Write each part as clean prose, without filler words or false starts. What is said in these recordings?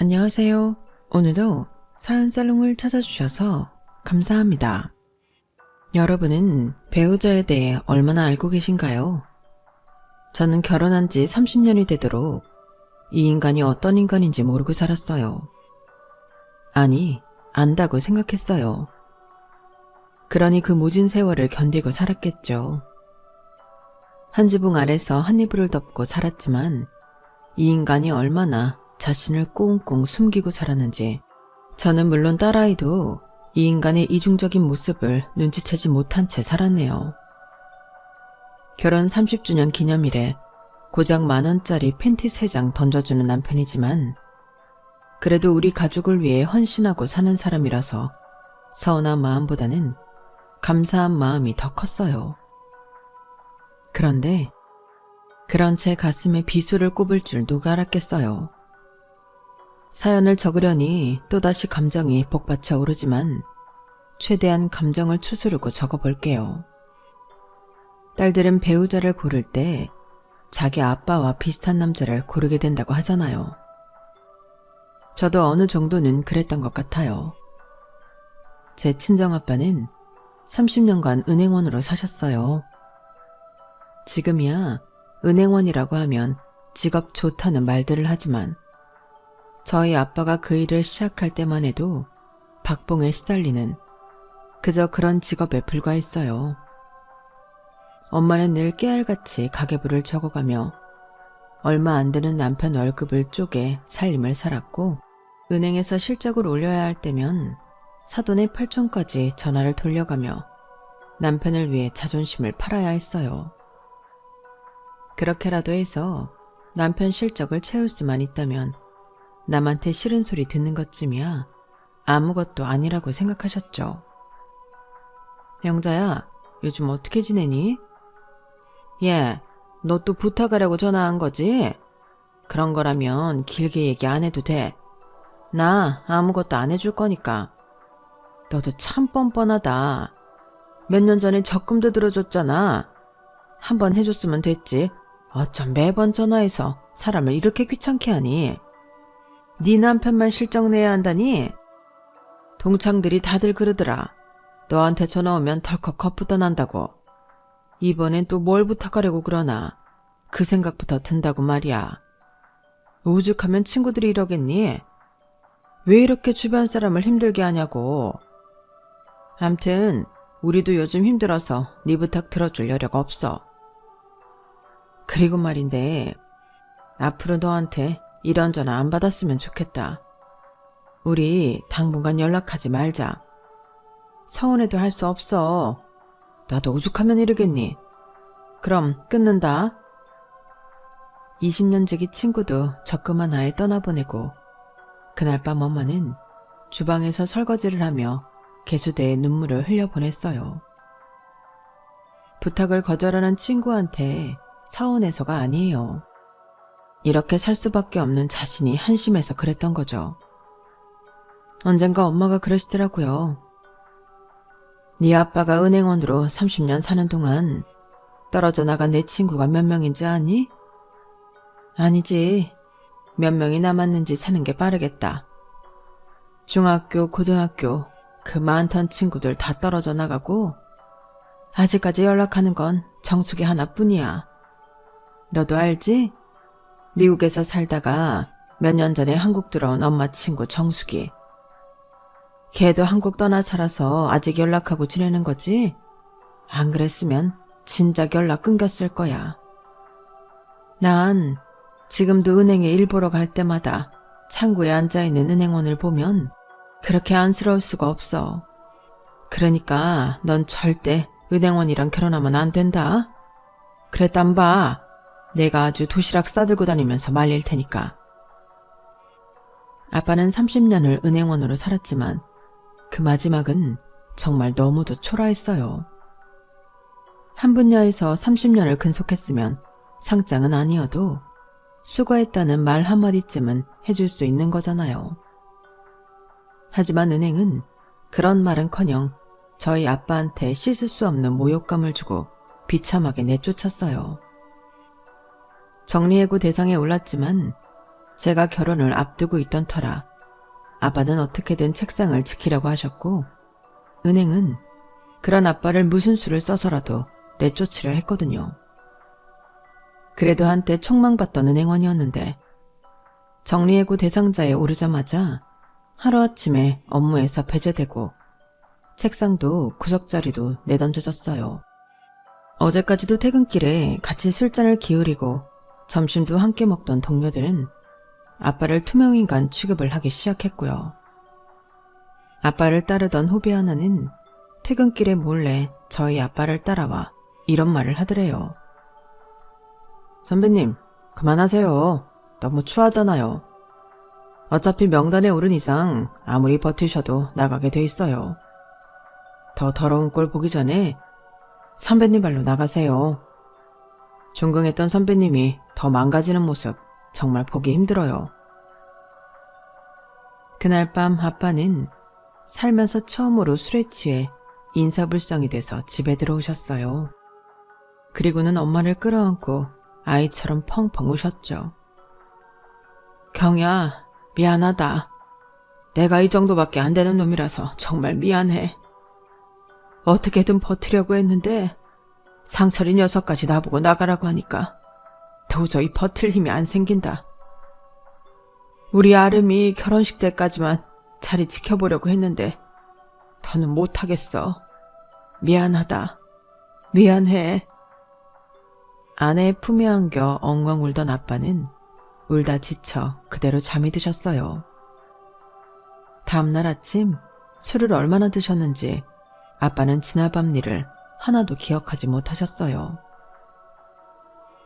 안녕하세요. 오늘도 사연살롱을 찾아주셔서 감사합니다. 여러분은 배우자에 대해 얼마나 알고 계신가요? 저는 결혼한 지 30년이 되도록 이 인간이 어떤 인간인지 모르고 살았어요. 아니, 안다고 생각했어요. 그러니 그 모진 세월을 견디고 살았겠죠. 한 지붕 아래서 한 이불을 덮고 살았지만 이 인간이 얼마나 자신을 꽁꽁 숨기고 살았는지 저는 물론 딸아이도 이 인간의 이중적인 모습을 눈치채지 못한 채 살았네요. 결혼 30주년 기념일에 고작 10,000원짜리 팬티 3장 던져주는 남편이지만 그래도 우리 가족을 위해 헌신하고 사는 사람이라서 서운한 마음보다는 감사한 마음이 더 컸어요. 그런데 그런 제 가슴에 비수를 꼽을 줄 누가 알았겠어요. 사연을 적으려니 또다시 감정이 복받쳐 오르지만 최대한 감정을 추스르고 적어볼게요. 딸들은 배우자를 고를 때 자기 아빠와 비슷한 남자를 고르게 된다고 하잖아요. 저도 어느 정도는 그랬던 것 같아요. 제 친정아빠는 30년간 은행원으로 사셨어요. 지금이야 은행원이라고 하면 직업 좋다는 말들을 하지만 저희 아빠가 그 일을 시작할 때만 해도 박봉에 시달리는 그저 그런 직업에 불과했어요. 엄마는 늘 깨알같이 가계부를 적어가며 얼마 안 되는 남편 월급을 쪼개 살림을 살았고 은행에서 실적을 올려야 할 때면 사돈의 8촌까지 전화를 돌려가며 남편을 위해 자존심을 팔아야 했어요. 그렇게라도 해서 남편 실적을 채울 수만 있다면 남한테 싫은 소리 듣는 것쯤이야 아무것도 아니라고 생각하셨죠. 영자야, 요즘 어떻게 지내니? 예, 너 또 부탁하려고 전화한 거지? 그런 거라면 길게 얘기 안 해도 돼. 나 아무것도 안 해줄 거니까. 너도 참 뻔뻔하다. 몇 년 전에 적금도 들어줬잖아. 한번 해줬으면 됐지. 어쩜 매번 전화해서 사람을 이렇게 귀찮게 하니? 네 남편만 실적 내야 한다니? 동창들이 다들 그러더라. 너한테 전화 오면 덜컥 겁부터 난다고. 이번엔 또 뭘 부탁하려고 그러나. 그 생각부터 든다고 말이야. 오죽하면 친구들이 이러겠니? 왜 이렇게 주변 사람을 힘들게 하냐고. 암튼 우리도 요즘 힘들어서 네 부탁 들어줄 여력 없어. 그리고 말인데 앞으로 너한테 이런 전화 안 받았으면 좋겠다. 우리 당분간 연락하지 말자. 서운해도 할 수 없어. 나도 오죽하면 이러겠니. 그럼 끊는다. 20년 지기 친구도 적금 하나에 떠나보내고 그날 밤 엄마는 주방에서 설거지를 하며 개수대에 눈물을 흘려보냈어요. 부탁을 거절하는 친구한테 서운해서가 아니에요. 이렇게 살 수밖에 없는 자신이 한심해서 그랬던 거죠. 언젠가 엄마가 그러시더라고요. 네 아빠가 은행원으로 30년 사는 동안 떨어져 나간 내 친구가 몇 명인지 아니? 아니지. 몇 명이 남았는지 세는 게 빠르겠다. 중학교, 고등학교 그 많던 친구들 다 떨어져 나가고 아직까지 연락하는 건 정숙이 하나뿐이야. 너도 알지? 미국에서 살다가 몇 년 전에 한국 들어온 엄마 친구 정숙이. 걔도 한국 떠나 살아서 아직 연락하고 지내는 거지? 안 그랬으면 진작 연락 끊겼을 거야. 난 지금도 은행에 일 보러 갈 때마다 창구에 앉아있는 은행원을 보면 그렇게 안쓰러울 수가 없어. 그러니까 넌 절대 은행원이랑 결혼하면 안 된다. 그랬단 봐. 내가 아주 도시락 싸들고 다니면서 말릴 테니까. 아빠는 30년을 은행원으로 살았지만 그 마지막은 정말 너무도 초라했어요. 한 분야에서 30년을 근속했으면 상장은 아니어도 수고했다는 말 한마디쯤은 해줄 수 있는 거잖아요. 하지만 은행은 그런 말은커녕 저희 아빠한테 씻을 수 없는 모욕감을 주고 비참하게 내쫓았어요. 정리해고 대상에 올랐지만 제가 결혼을 앞두고 있던 터라 아빠는 어떻게든 책상을 지키려고 하셨고 은행은 그런 아빠를 무슨 수를 써서라도 내쫓으려 했거든요. 그래도 한때 촉망받던 은행원이었는데 정리해고 대상자에 오르자마자 하루아침에 업무에서 배제되고 책상도 구석자리도 내던져졌어요. 어제까지도 퇴근길에 같이 술잔을 기울이고 점심도 함께 먹던 동료들은 아빠를 투명인간 취급을 하기 시작했고요. 아빠를 따르던 후배 하나는 퇴근길에 몰래 저희 아빠를 따라와 이런 말을 하더래요. 선배님, 그만하세요. 너무 추하잖아요. 어차피 명단에 오른 이상 아무리 버티셔도 나가게 돼 있어요. 더 더러운 꼴 보기 전에 선배님 발로 나가세요. 존경했던 선배님이 더 망가지는 모습 정말 보기 힘들어요. 그날 밤 아빠는 살면서 처음으로 술에 취해 인사불성이 돼서 집에 들어오셨어요. 그리고는 엄마를 끌어안고 아이처럼 펑펑 우셨죠. 경야, 미안하다. 내가 이 정도밖에 안 되는 놈이라서 정말 미안해. 어떻게든 버티려고 했는데 상철이 녀석까지 나보고 나가라고 하니까 도저히 버틸 힘이 안 생긴다. 우리 아름이 결혼식 때까지만 자리 지켜보려고 했는데 더는 못하겠어. 미안하다. 미안해. 아내의 품에 안겨 엉엉 울던 아빠는 울다 지쳐 그대로 잠이 드셨어요. 다음날 아침 술을 얼마나 드셨는지 아빠는 지난밤 일을 하나도 기억하지 못하셨어요.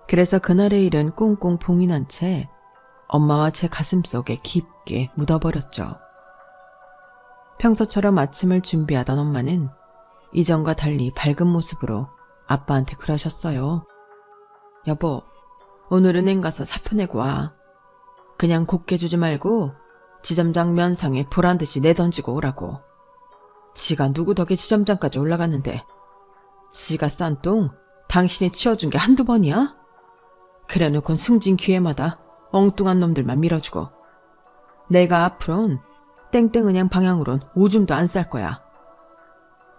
그래서 그날의 일은 꽁꽁 봉인한 채 엄마와 제 가슴속에 깊게 묻어버렸죠. 평소처럼 아침을 준비하던 엄마는 이전과 달리 밝은 모습으로 아빠한테 그러셨어요. 여보, 오늘 은행 가서 사표 내고 와. 그냥 곱게 주지 말고 지점장 면상에 보란듯이 내던지고 오라고. 지가 누구 덕에 지점장까지 올라갔는데 지가 싼 똥 당신이 치워준 게 한두 번이야? 그래놓곤 승진 기회마다 엉뚱한 놈들만 밀어주고 내가 앞으론 땡땡은행 방향으론 오줌도 안 쌀 거야.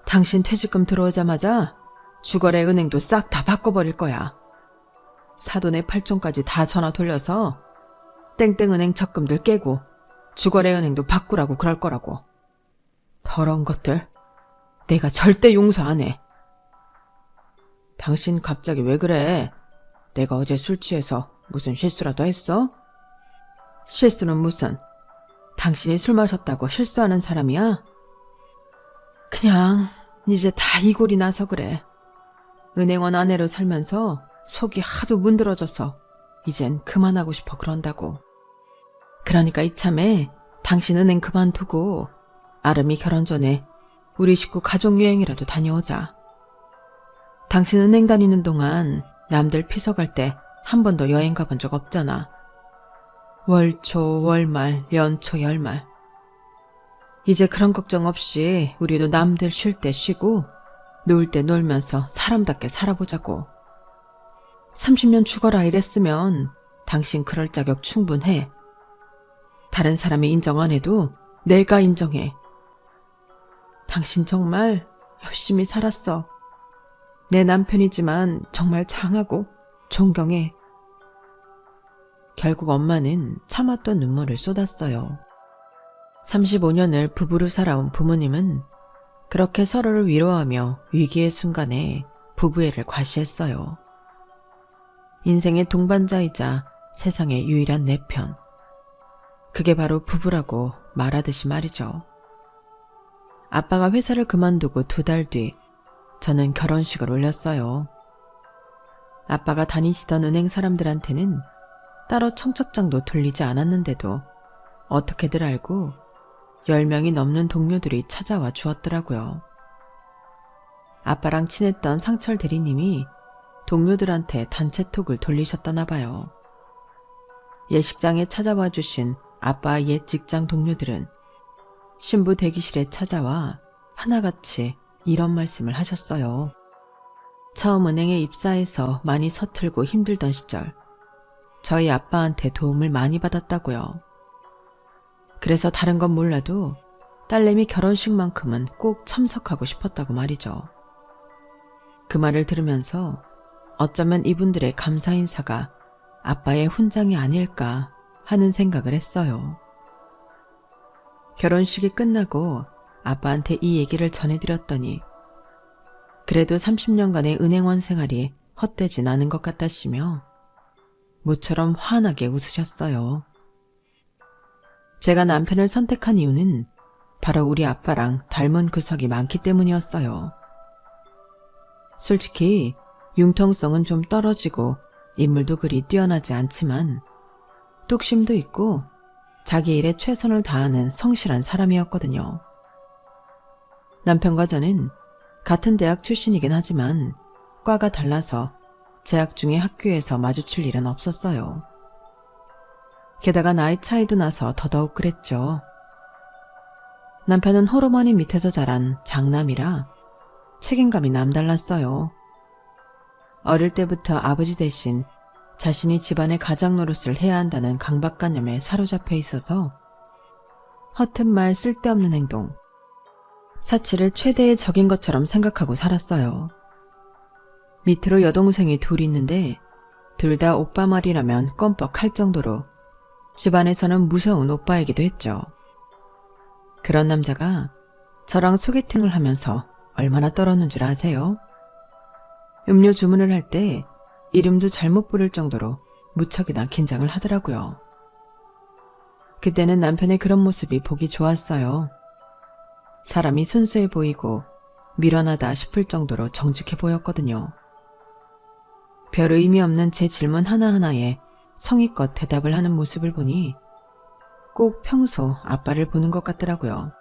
당신 퇴직금 들어오자마자 주거래 은행도 싹 다 바꿔버릴 거야. 사돈의 8촌까지 다 전화 돌려서 땡땡은행 적금들 깨고 주거래 은행도 바꾸라고 그럴 거라고. 더러운 것들 내가 절대 용서 안 해. 당신 갑자기 왜 그래? 내가 어제 술 취해서 무슨 실수라도 했어? 실수는 무슨? 당신이 술 마셨다고 실수하는 사람이야? 그냥 이제 다 이골이 나서 그래. 은행원 아내로 살면서 속이 하도 문드러져서 이젠 그만하고 싶어 그런다고. 그러니까 이참에 당신 은행 그만두고 아름이 결혼 전에 우리 식구 가족여행이라도 다녀오자. 당신 은행 다니는 동안 남들 피서갈 때 한 번도 여행 가본 적 없잖아. 월초, 월말, 연초, 열말. 이제 그런 걱정 없이 우리도 남들 쉴 때 쉬고 놀 때 놀면서 사람답게 살아보자고. 30년 죽어라 이랬으면 당신 그럴 자격 충분해. 다른 사람이 인정 안 해도 내가 인정해. 당신 정말 열심히 살았어. 내 남편이지만 정말 장하고 존경해. 결국 엄마는 참았던 눈물을 쏟았어요. 35년을 부부로 살아온 부모님은 그렇게 서로를 위로하며 위기의 순간에 부부애를 과시했어요. 인생의 동반자이자 세상의 유일한 내 편. 그게 바로 부부라고 말하듯이 말이죠. 아빠가 회사를 그만두고 2달 뒤 저는 결혼식을 올렸어요. 아빠가 다니시던 은행 사람들한테는 따로 청첩장도 돌리지 않았는데도 어떻게들 알고 10명이 넘는 동료들이 찾아와 주었더라고요. 아빠랑 친했던 상철 대리님이 동료들한테 단체톡을 돌리셨다나 봐요. 예식장에 찾아와 주신 아빠의 옛 직장 동료들은 신부 대기실에 찾아와 하나같이 이런 말씀을 하셨어요. 처음 은행에 입사해서 많이 서툴고 힘들던 시절 저희 아빠한테 도움을 많이 받았다고요. 그래서 다른 건 몰라도 딸내미 결혼식만큼은 꼭 참석하고 싶었다고 말이죠. 그 말을 들으면서 어쩌면 이분들의 감사 인사가 아빠의 훈장이 아닐까 하는 생각을 했어요. 결혼식이 끝나고 아빠한테 이 얘기를 전해드렸더니 그래도 30년간의 은행원 생활이 헛되진 않은 것 같다시며 모처럼 환하게 웃으셨어요. 제가 남편을 선택한 이유는 바로 우리 아빠랑 닮은 구석이 많기 때문이었어요. 솔직히 융통성은 좀 떨어지고 인물도 그리 뛰어나지 않지만 뚝심도 있고 자기 일에 최선을 다하는 성실한 사람이었거든요. 남편과 저는 같은 대학 출신이긴 하지만 과가 달라서 재학 중에 학교에서 마주칠 일은 없었어요. 게다가 나이 차이도 나서 더더욱 그랬죠. 남편은 홀어머니 밑에서 자란 장남이라 책임감이 남달랐어요. 어릴 때부터 아버지 대신 자신이 집안의 가장 노릇을 해야 한다는 강박관념에 사로잡혀 있어서 허튼 말 쓸데없는 행동, 사치를 최대의 적인 것처럼 생각하고 살았어요. 밑으로 여동생이 둘 있는데 둘 다 오빠 말이라면 껌뻑할 정도로 집안에서는 무서운 오빠이기도 했죠. 그런 남자가 저랑 소개팅을 하면서 얼마나 떨었는 줄 아세요? 음료 주문을 할 때 이름도 잘못 부를 정도로 무척이나 긴장을 하더라고요. 그때는 남편의 그런 모습이 보기 좋았어요. 사람이 순수해 보이고 미련하다 싶을 정도로 정직해 보였거든요. 별 의미 없는 제 질문 하나하나에 성의껏 대답을 하는 모습을 보니 꼭 평소 아빠를 보는 것 같더라고요.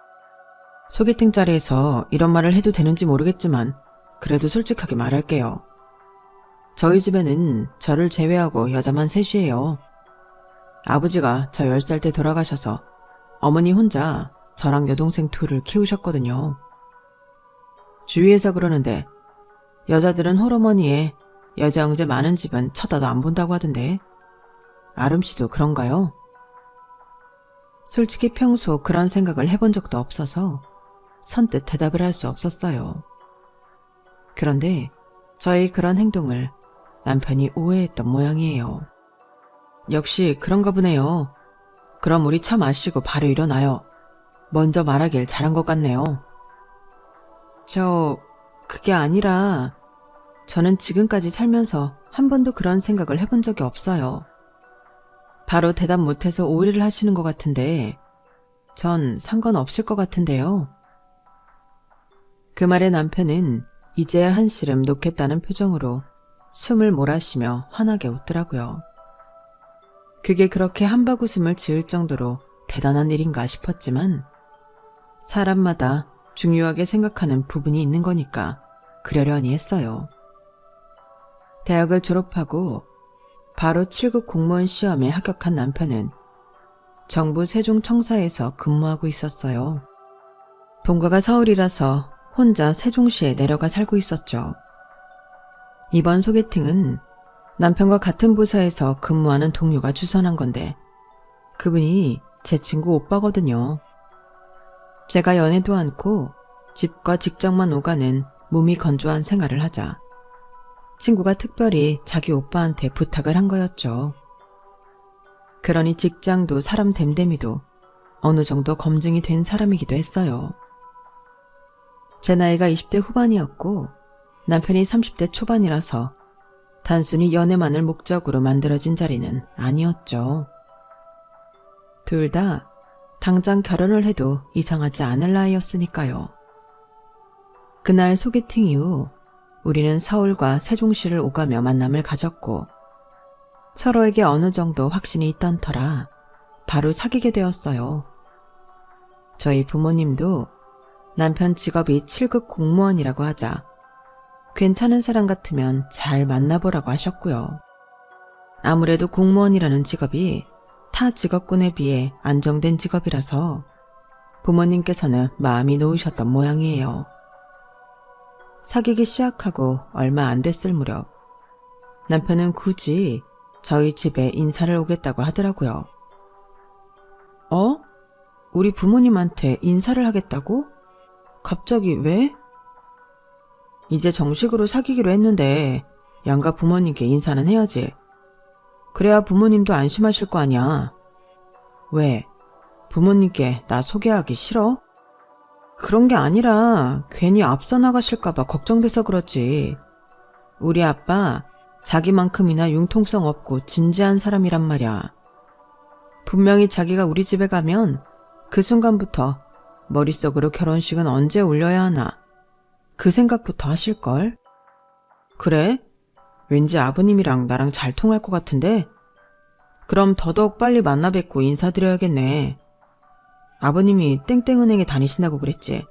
소개팅 자리에서 이런 말을 해도 되는지 모르겠지만 그래도 솔직하게 말할게요. 저희 집에는 저를 제외하고 여자만 셋이에요. 아버지가 저 10살 때 돌아가셔서 어머니 혼자 저랑 여동생 둘을 키우셨거든요. 주위에서 그러는데 여자들은 홀어머니에 여자 형제 많은 집은 쳐다도 안 본다고 하던데 아름씨도 그런가요? 솔직히 평소 그런 생각을 해본 적도 없어서 선뜻 대답을 할 수 없었어요. 그런데 저의 그런 행동을 남편이 오해했던 모양이에요. 역시 그런가 보네요. 그럼 우리 차 마시고 바로 일어나요. 먼저 말하길 잘한 것 같네요. 그게 아니라 저는 지금까지 살면서 한 번도 그런 생각을 해본 적이 없어요. 바로 대답 못해서 오해를 하시는 것 같은데 전 상관없을 것 같은데요. 그 말에 남편은 이제야 한시름 놓겠다는 표정으로 숨을 몰아쉬며 환하게 웃더라고요. 그게 그렇게 한바구음을 지을 정도로 대단한 일인가 싶었지만 사람마다 중요하게 생각하는 부분이 있는 거니까 그러려니 했어요. 대학을 졸업하고 바로 7급 공무원 시험에 합격한 남편은 정부 세종청사에서 근무하고 있었어요. 본가가 서울이라서 혼자 세종시에 내려가 살고 있었죠. 이번 소개팅은 남편과 같은 부서에서 근무하는 동료가 주선한 건데 그분이 제 친구 오빠거든요. 제가 연애도 않고 집과 직장만 오가는 몸이 건조한 생활을 하자 친구가 특별히 자기 오빠한테 부탁을 한 거였죠. 그러니 직장도 사람 됨됨이도 어느 정도 검증이 된 사람이기도 했어요. 제 나이가 20대 후반이었고 남편이 30대 초반이라서 단순히 연애만을 목적으로 만들어진 자리는 아니었죠. 둘 다 당장 결혼을 해도 이상하지 않을 나이였으니까요. 그날 소개팅 이후 우리는 서울과 세종시를 오가며 만남을 가졌고 서로에게 어느 정도 확신이 있던 터라 바로 사귀게 되었어요. 저희 부모님도 남편 직업이 7급 공무원이라고 하자 괜찮은 사람 같으면 잘 만나보라고 하셨고요. 아무래도 공무원이라는 직업이 타 직업군에 비해 안정된 직업이라서 부모님께서는 마음이 놓이셨던 모양이에요. 사귀기 시작하고 얼마 안 됐을 무렵 남편은 굳이 저희 집에 인사를 오겠다고 하더라고요. 어? 우리 부모님한테 인사를 하겠다고? 갑자기 왜? 이제 정식으로 사귀기로 했는데 양가 부모님께 인사는 해야지. 그래야 부모님도 안심하실 거 아니야. 왜? 부모님께 나 소개하기 싫어? 그런 게 아니라 괜히 앞서 나가실까봐 걱정돼서 그렇지. 우리 아빠 자기만큼이나 융통성 없고 진지한 사람이란 말이야. 분명히 자기가 우리 집에 가면 그 순간부터 머릿속으로 결혼식은 언제 올려야 하나 그 생각부터 하실걸? 그래? 왠지 아버님이랑 나랑 잘 통할 것 같은데? 그럼 더더욱 빨리 만나 뵙고 인사드려야겠네. 아버님이 땡땡은행에 다니신다고 그랬지.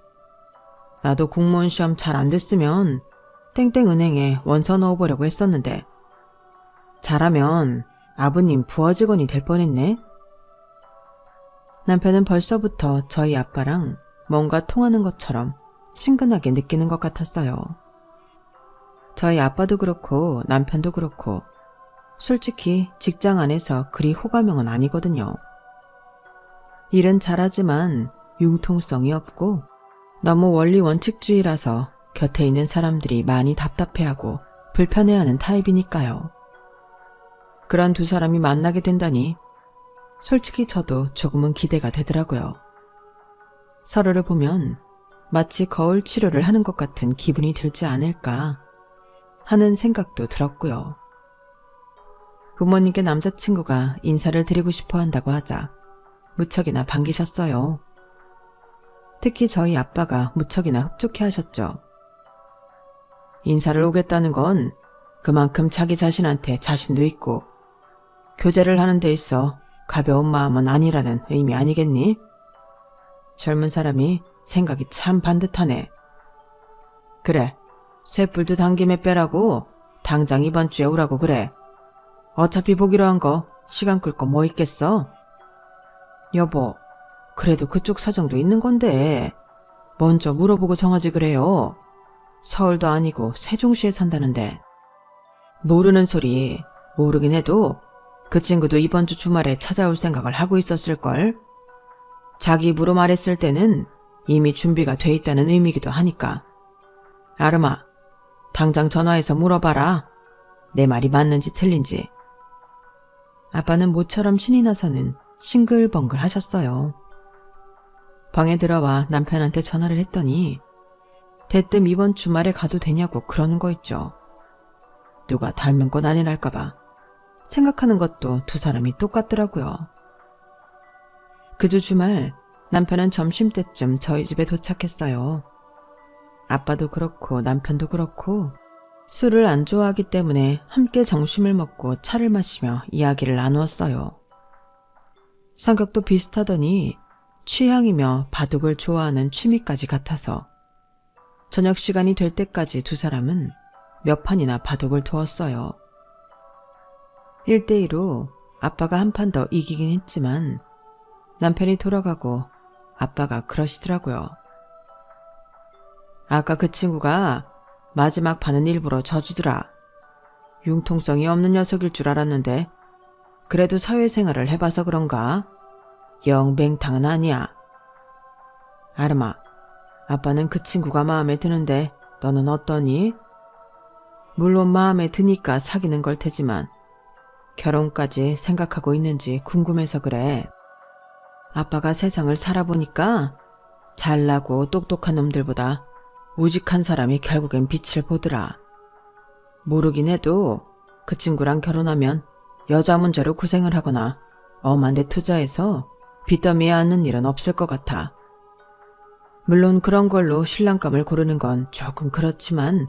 나도 공무원 시험 잘 안 됐으면 땡땡은행에 원서 넣어보려고 했었는데 잘하면 아버님 부하 직원이 될 뻔했네. 남편은 벌써부터 저희 아빠랑 뭔가 통하는 것처럼 친근하게 느끼는 것 같았어요. 저희 아빠도 그렇고 남편도 그렇고 솔직히 직장 안에서 그리 호감형은 아니거든요. 일은 잘하지만 융통성이 없고 너무 원리 원칙주의라서 곁에 있는 사람들이 많이 답답해하고 불편해하는 타입이니까요. 그런 두 사람이 만나게 된다니 솔직히 저도 조금은 기대가 되더라고요. 서로를 보면 마치 거울 치료를 하는 것 같은 기분이 들지 않을까 하는 생각도 들었고요. 부모님께 남자친구가 인사를 드리고 싶어 한다고 하자 무척이나 반기셨어요. 특히 저희 아빠가 무척이나 흡족해 하셨죠. 인사를 오겠다는 건 그만큼 자기 자신한테 자신도 있고 교제를 하는 데 있어 가벼운 마음은 아니라는 의미 아니겠니? 젊은 사람이 생각이 참 반듯하네. 그래, 쇳불도 당김에 빼라고 당장 이번 주에 오라고 그래. 어차피 보기로 한 거 시간 끌 거 뭐 있겠어? 여보, 그래도 그쪽 사정도 있는 건데 먼저 물어보고 정하지 그래요. 서울도 아니고 세종시에 산다는데. 모르는 소리, 모르긴 해도 그 친구도 이번 주 주말에 찾아올 생각을 하고 있었을걸. 자기 입으로 말했을 때는 이미 준비가 돼 있다는 의미기도 하니까. 아름아, 당장 전화해서 물어봐라. 내 말이 맞는지 틀린지. 아빠는 모처럼 신이 나서는 싱글벙글 하셨어요. 방에 들어와 남편한테 전화를 했더니 대뜸 이번 주말에 가도 되냐고 그러는 거 있죠. 누가 닮은 건 아니랄까봐 생각하는 것도 두 사람이 똑같더라고요. 그 주 주말 남편은 점심때쯤 저희 집에 도착했어요. 아빠도 그렇고 남편도 그렇고 술을 안 좋아하기 때문에 함께 점심을 먹고 차를 마시며 이야기를 나누었어요. 성격도 비슷하더니 취향이며 바둑을 좋아하는 취미까지 같아서 저녁 시간이 될 때까지 두 사람은 몇 판이나 바둑을 두었어요. 1대2로 아빠가 한 판 더 이기긴 했지만 남편이 돌아가고 아빠가 그러시더라고요. 아까 그 친구가 마지막 판은 일부러 져주더라. 융통성이 없는 녀석일 줄 알았는데 그래도 사회생활을 해봐서 그런가? 영 맹탕은 아니야. 아름아, 아빠는 그 친구가 마음에 드는데 너는 어떠니? 물론 마음에 드니까 사귀는 걸 테지만 결혼까지 생각하고 있는지 궁금해서 그래. 아빠가 세상을 살아보니까 잘나고 똑똑한 놈들보다 우직한 사람이 결국엔 빛을 보더라. 모르긴 해도 그 친구랑 결혼하면 여자 문제로 고생을 하거나 엄한 데 투자해서 빚더미에 앉는 일은 없을 것 같아. 물론 그런 걸로 신랑감을 고르는 건 조금 그렇지만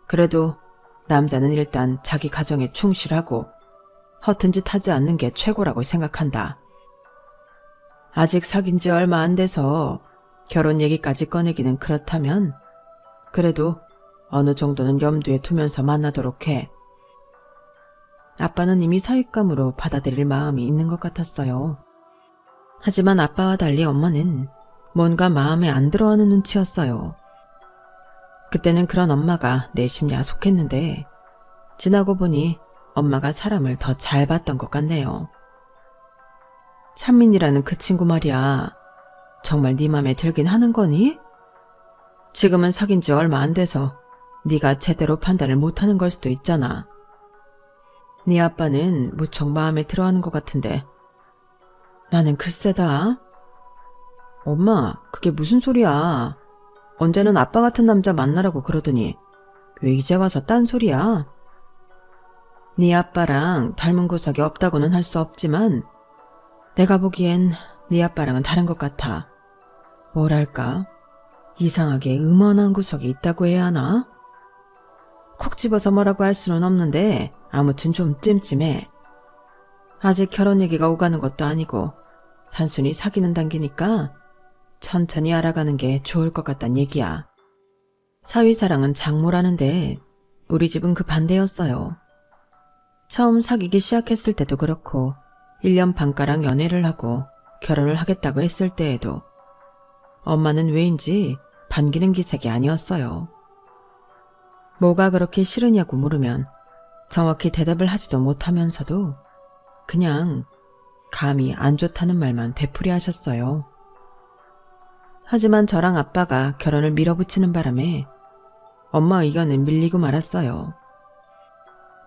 그래도 남자는 일단 자기 가정에 충실하고 허튼 짓 하지 않는 게 최고라고 생각한다. 아직 사귄 지 얼마 안 돼서 결혼 얘기까지 꺼내기는 그렇다면 그래도 어느 정도는 염두에 두면서 만나도록 해. 아빠는 이미 사윗감으로 받아들일 마음이 있는 것 같았어요. 하지만 아빠와 달리 엄마는 뭔가 마음에 안 들어하는 눈치였어요. 그때는 그런 엄마가 내심 야속했는데 지나고 보니 엄마가 사람을 더 잘 봤던 것 같네요. 찬민이라는 그 친구 말이야. 정말 네 맘에 들긴 하는 거니? 지금은 사귄 지 얼마 안 돼서 네가 제대로 판단을 못하는 걸 수도 있잖아. 네 아빠는 무척 마음에 들어하는 것 같은데 나는 글쎄다. 엄마, 그게 무슨 소리야. 언제는 아빠 같은 남자 만나라고 그러더니 왜 이제 와서 딴 소리야? 네 아빠랑 닮은 구석이 없다고는 할 수 없지만 내가 보기엔 네 아빠랑은 다른 것 같아. 뭐랄까, 이상하게 음원한 구석이 있다고 해야 하나? 콕 집어서 뭐라고 할 수는 없는데 아무튼 좀 찜찜해. 아직 결혼 얘기가 오가는 것도 아니고 단순히 사귀는 단계니까 천천히 알아가는 게 좋을 것 같단 얘기야. 사위사랑은 장모라는데 우리 집은 그 반대였어요. 처음 사귀기 시작했을 때도 그렇고 1년 반가량 연애를 하고 결혼을 하겠다고 했을 때에도 엄마는 왜인지 반기는 기색이 아니었어요. 뭐가 그렇게 싫으냐고 물으면 정확히 대답을 하지도 못하면서도 그냥 감히 안 좋다는 말만 되풀이하셨어요. 하지만 저랑 아빠가 결혼을 밀어붙이는 바람에 엄마 의견은 밀리고 말았어요.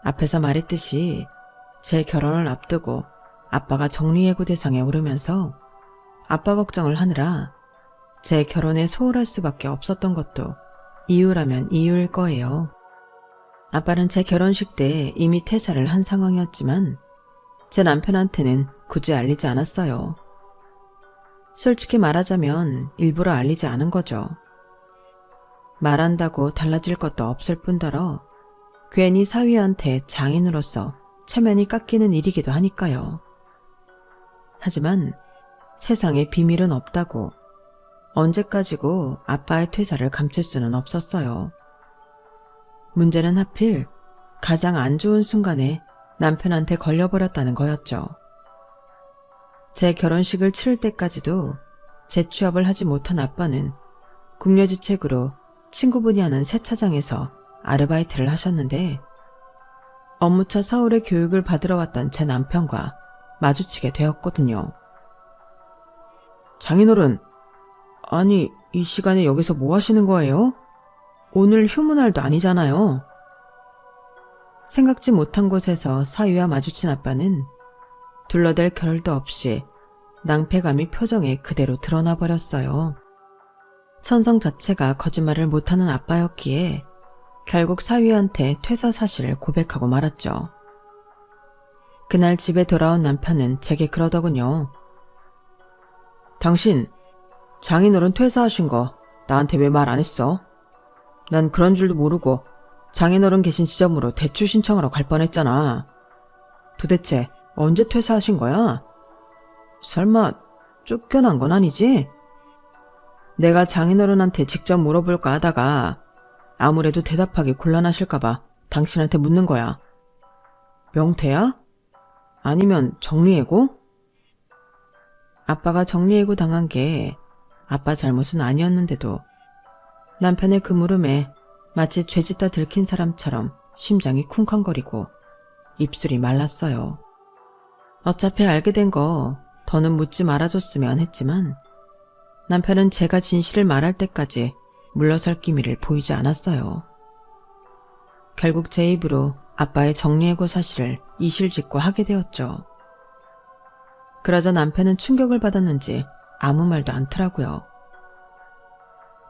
앞에서 말했듯이 제 결혼을 앞두고 아빠가 정리해고 대상에 오르면서 아빠 걱정을 하느라 제 결혼에 소홀할 수밖에 없었던 것도 이유라면 이유일 거예요. 아빠는 제 결혼식 때 이미 퇴사를 한 상황이었지만 제 남편한테는 굳이 알리지 않았어요. 솔직히 말하자면 일부러 알리지 않은 거죠. 말한다고 달라질 것도 없을 뿐더러 괜히 사위한테 장인으로서 체면이 깎이는 일이기도 하니까요. 하지만 세상에 비밀은 없다고 언제까지고 아빠의 퇴사를 감출 수는 없었어요. 문제는 하필 가장 안 좋은 순간에 남편한테 걸려버렸다는 거였죠. 제 결혼식을 치를 때까지도 재취업을 하지 못한 아빠는 궁여지책으로 친구분이 하는 세차장에서 아르바이트를 하셨는데 업무차 서울에 교육을 받으러 왔던 제 남편과 마주치게 되었거든요. 장인어른, 아니 이 시간에 여기서 뭐 하시는 거예요? 오늘 휴무날도 아니잖아요. 생각지 못한 곳에서 사위와 마주친 아빠는 둘러댈 겨를도 없이 낭패감이 표정에 그대로 드러나 버렸어요. 천성 자체가 거짓말을 못하는 아빠였기에 결국 사위한테 퇴사 사실을 고백하고 말았죠. 그날 집에 돌아온 남편은 제게 그러더군요. 당신 장인어른 퇴사하신 거 나한테 왜 말 안 했어? 난 그런 줄도 모르고 장인어른 계신 지점으로 대출 신청하러 갈 뻔했잖아. 도대체 언제 퇴사하신 거야? 설마 쫓겨난 건 아니지? 내가 장인어른한테 직접 물어볼까 하다가 아무래도 대답하기 곤란하실까봐 당신한테 묻는 거야. 명태야? 아니면 정리해고? 아빠가 정리해고 당한 게 아빠 잘못은 아니었는데도 남편의 그 물음에 마치 죄짓다 들킨 사람처럼 심장이 쿵쾅거리고 입술이 말랐어요. 어차피 알게 된 거 더는 묻지 말아줬으면 했지만 남편은 제가 진실을 말할 때까지 물러설 기미를 보이지 않았어요. 결국 제 입으로 아빠의 정리해고 사실을 이실직고 하게 되었죠. 그러자 남편은 충격을 받았는지 아무 말도 않더라고요.